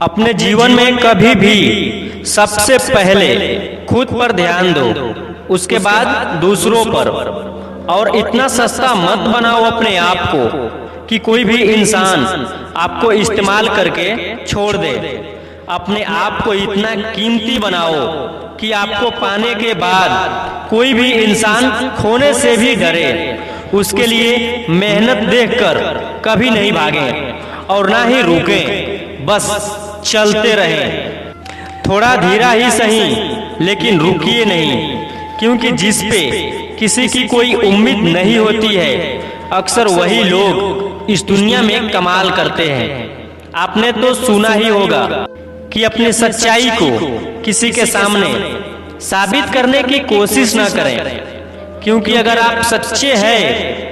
अपने जीवन में कभी भी सबसे पहले खुद पर ध्यान दो, उसके बाद दूसरों पर। और इतना सस्ता मत बनाओ अपने आप को कि कोई भी इंसान आपको इस्तेमाल करके छोड़ दे। अपने आप को इतना कीमती बनाओ कि आपको पाने के बाद कोई भी इंसान खोने से भी डरे। उसके लिए मेहनत देखकर कभी नहीं भागें और ना ही रुकें, बस चलते रहें। थोड़ा धीरा ही सही, लेकिन रुकिए नहीं, क्योंकि जिस पे किसी की कोई उम्मीद नहीं होती है, अक्सर वही लोग इस दुनिया में कमाल करते हैं। आपने तो सुना ही होगा कि अपनी सच्चाई को किसी के सामने साबित करने की कोशिश न करें, क्योंकि अगर आप सच्चे हैं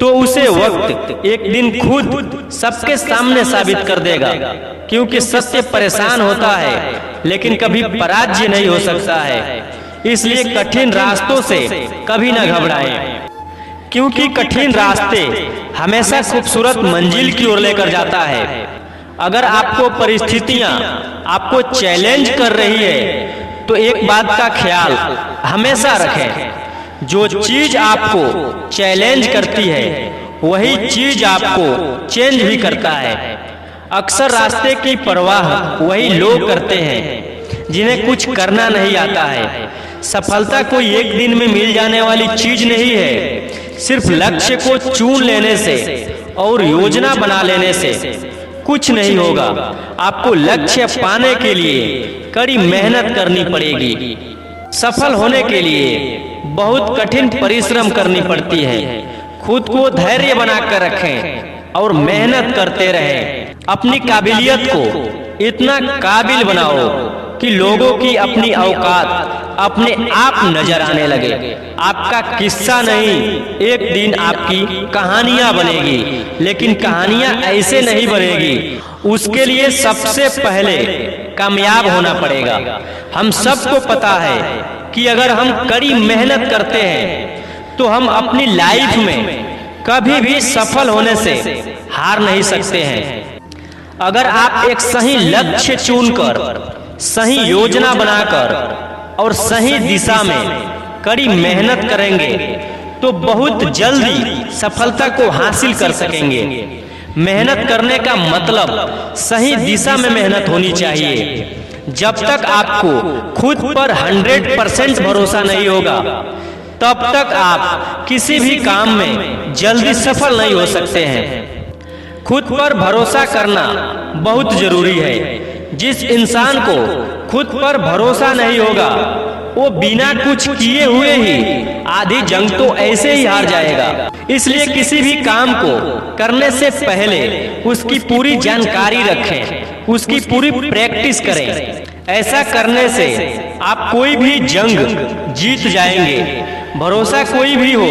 तो उसे वक्त एक दिन खुद सबके सामने साबित कर देगा। क्योंकि सत्य परेशान होता है, लेकिन कभी पराजय नहीं हो सकता है। इसलिए कठिन रास्तों से कभी न घबराएं, क्योंकि कठिन रास्ते हमेशा खूबसूरत मंजिल की ओर लेकर जाता है। अगर आपको परिस्थितियां आपको चैलेंज कर रही है, तो एक बात का ख्याल हमेशा रखें, जो चीज आपको चैलेंज करती है वही चीज आपको चेंज भी करता है। अक्सर रास्ते की परवाह वही लोग करते हैं जिन्हें कुछ करना नहीं आता है। सफलता कोई एक दिन में मिल जाने वाली चीज नहीं है। सिर्फ लक्ष्य को चुन लेने से और योजना बना लेने से कुछ नहीं होगा। आपको लक्ष्य पाने के लिए कड़ी मेहनत करनी पड़ेगी। सफल होने के लिए बहुत कठिन परिश्रम करनी पड़ती है। खुद को धैर्य बनाकर रखें और मेहनत करते रहें। अपनी काबिलियत को इतना काबिल बनाओ कि लोगों की अपनी औकात अपने आप नजर आने लगे। आपका किस्सा नहीं, एक दिन आपकी कहानियां बनेगी, लेकिन कहानियां ऐसे नहीं बनेगी। उसके लिए सबसे पहले कामयाब होना पड़ेगा। हम सबको पता है कि अगर हम कड़ी मेहनत करते हैं तो हम अपनी लाइफ में कभी भी सफल होने से हार नहीं सकते हैं। अगर आप एक सही लक्ष्य चुनकर, सही योजना बनाकर और सही दिशा में कड़ी मेहनत करेंगे तो बहुत जल्दी सफलता को हासिल कर सकेंगे। मेहनत करने का मतलब सही दिशा में मेहनत होनी चाहिए। जब तक आपको खुद पर 100% भरोसा नहीं होगा, तब तक आप किसी भी काम में जल्दी सफल नहीं हो सकते हैं। खुद पर भरोसा करना बहुत जरूरी है। जिस इंसान को खुद पर भरोसा नहीं होगा, वो बिना कुछ किए हुए ही आधी जंग तो ऐसे ही हार जाएगा। इसलिए किसी भी काम को करने से पहले उसकी पूरी जानकारी रखें, उसकी पूरी प्रैक्टिस करें। ऐसा करने से आप कोई भी जंग जीत जाएंगे। भरोसा कोई भी हो,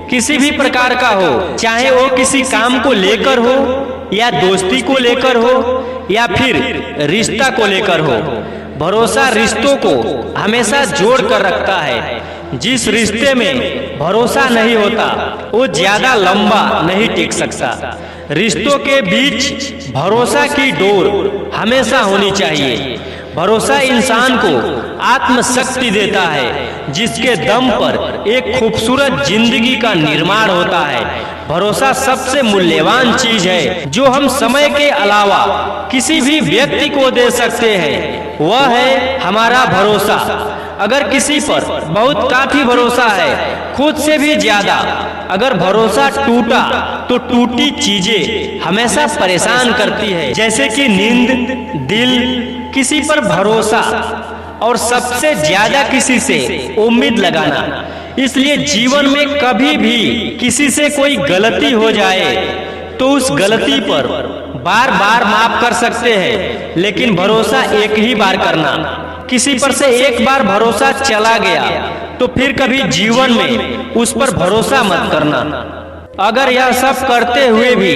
किसी भी प्रकार का हो, चाहे वो किसी काम को लेकर हो या दोस्ती को लेकर हो या फिर रिश्ता को लेकर हो, भरोसा रिश्तों को हमेशा जोड़ कर रखता है। जिस रिश्ते में भरोसा नहीं होता वो ज्यादा लंबा नहीं टिक सकता। रिश्तों के बीच भरोसा की डोर हमेशा होनी चाहिए। भरोसा इंसान को आत्मशक्ति देता है, जिसके दम पर एक खूबसूरत जिंदगी का निर्माण होता है। भरोसा सबसे मूल्यवान चीज है जो हम समय के अलावा किसी भी व्यक्ति को दे सकते हैं, वह है हमारा भरोसा। अगर किसी पर बहुत काफी भरोसा है, खुद से भी ज्यादा, अगर भरोसा टूटा तो टूटी चीजें हमेशा परेशान करती है, जैसे कि नींद, दिल, किसी पर भरोसा और सबसे ज्यादा किसी से उम्मीद लगाना। इसलिए जीवन में कभी भी किसी से कोई गलती हो जाए तो उस गलती पर बार बार माफ कर सकते हैं, लेकिन भरोसा एक ही बार करना। किसी पर से एक बार भरोसा चला गया तो फिर कभी जीवन में उस पर भरोसा मत करना। अगर यह सब करते हुए भी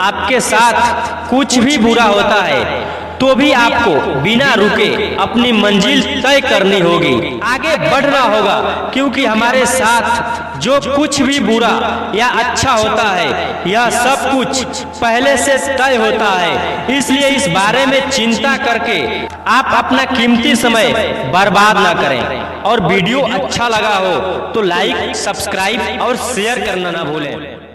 आपके साथ कुछ भी बुरा होता है तो भी आपको बिना रुके अपनी मंजिल तय करनी होगी, आगे बढ़ना होगा, क्योंकि हमारे साथ जो कुछ भी बुरा या अच्छा होता है यह सब कुछ पहले से तय होता है। इसलिए इस बारे में चिंता करके आप अपना कीमती समय बर्बाद ना करें। और वीडियो अच्छा लगा हो तो लाइक, सब्सक्राइब और शेयर करना ना भूलें।